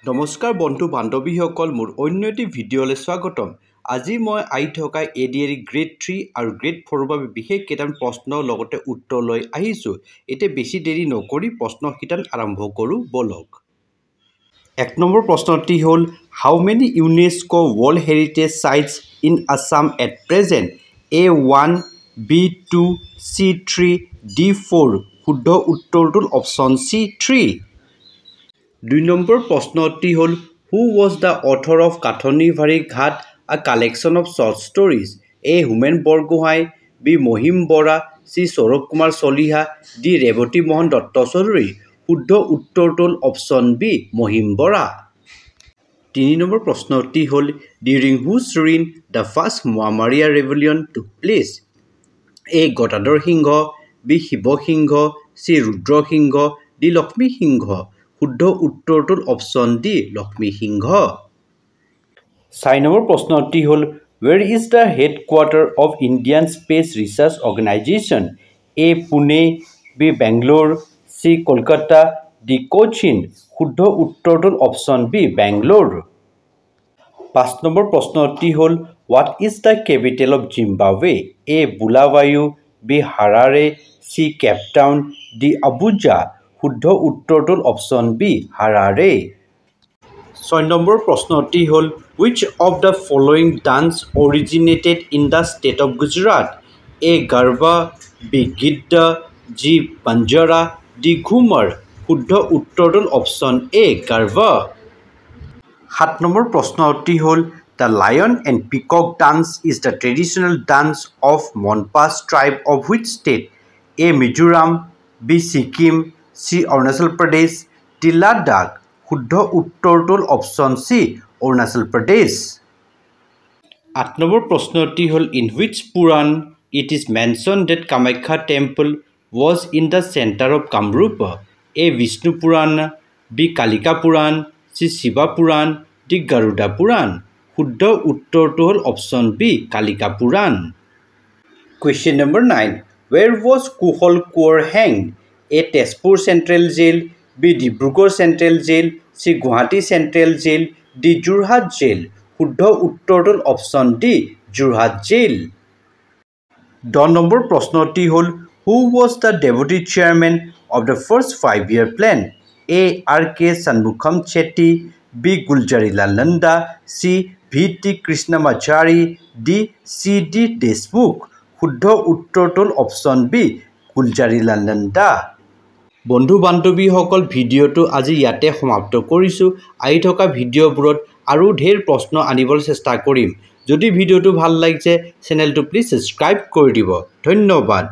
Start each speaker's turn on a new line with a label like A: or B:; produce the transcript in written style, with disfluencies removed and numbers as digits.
A: নমস্কাৰ বন্ধু বান্ধৱীসকল, মোৰ অন্য এটি ভিডিঅ'লৈ স্বাগতম। আজি মই আহি থকা ADAR গ্ৰেড 3 আৰু গ্ৰেড 4ৰ বাবে বিশেষ কেইটামান প্ৰশ্নৰ লগতে উত্তৰ লৈ আহিছোঁ। এতিয়া বেছি দেৰি নকৰি প্ৰশ্ন কেইটান আৰম্ভ কৰোঁ বলক। 1 নম্বৰ প্ৰশ্নটি হ'ল, how many UNESCO world heritage sites in Assam at present? A1, B2, C3, D4। শুদ্ধ উত্তৰটো অপশ্যন C3। 2 নম্বৰ প্ৰশ্নটি হ'ল, who was the author of Kathonibari Ghat a collection of short stories? A. Homen Borgohain, B. Mahim Bora, C. Saurabh Kumar Chaliha, D. Rebati Mohan Dutta Choudhury. শুদ্ধ উত্তৰটো option B. Mahim Bora. 3 number প্ৰশ্নটি হ'ল, during whose reign the first Moamoria rebellion took place? A. Gadadhar Singha, B. Shiva Singha, C. Rudra Singha, D. Lakshmi Singha. শুদ্ধ উত্তৰটো option D. Lakshmi Singha. 4 number প্ৰশ্নটি হ'ল, ৱেৰ is the headquarter of Indian space research organisation? A. Pune, B. Bangalore, C. Kolkata, D. Cochin. শুদ্ধ উত্তৰটো অপশ্যন B. বেংগলোৰ। 5 নম্বৰ প্ৰশ্নটি হ'ল, what is the capital of Zimbabwe? A. বুলাৱায়ু, B. হাৰাৰে, C. Cape Town, D. Abuja. শুদ্ধ উত্তৰটো অপশ্যন B. হাৰাৰে। 6 নম্বৰ প্ৰশ্নটি হ'ল, which of the following dance originated in the state of Gujarat? A. garba, B. gidda, G. banjara, D. ঘুমৰ। শুদ্ধ উত্তৰটো option A. garba। 7 number প্ৰশ্নটি হ'ল, the lion and peacock dance is the traditional dance of Monpas tribe of which state? A. Mizoram, B. Sikkim, C. Arunachal Pradesh, D. Ladakh. শুদ্ধ উত্তৰটো option C. Arunachal Pradesh. 8 number প্ৰশ্নটি হ'ল, in which Purana it is mention that Kamakhya temple was in the centre of Kamrup? A. Vishnu Purana, B. Kalika Purana, C. Shiva Purana, D. Garuda Purana. শুদ্ধ উত্তৰটো হ'ল option B. Kalika Purana. Question number 9, where was Kushal Konwar hanged? A. Tezpur central jail, B. Dibrugarh central jail, C. Guwahati central jail, D. Jorhat jail. শুদ্ধ উত্তৰটো option D. Jorhat jail. 10 number প্ৰশ্নটি হ'ল, who was the deputy chairman of the first 5-year plan? A. R.K. Shanmugam Chetty, B. Gulzarilal Nanda, C. V.T. Krishnamachari, D. C.D. Deshmukh। শুদ্ধ উত্তৰটো option B. Gulzarilal Nanda. বন্ধু বান্ধৱীসকল, ভিডিঅ'টো আজি ইয়াতে সমাপ্ত কৰিছোঁ। আহি থকা ভিডিঅ'বোৰত আৰু ঢেৰ প্ৰশ্ন আনিবলৈ চেষ্টা কৰিম। যদি ভিডিঅ'টো ভাল লাগিছে, চেনেলটো প্লিজ ছাবস্ক্ৰাইব কৰি দিব। ধন্যবাদ।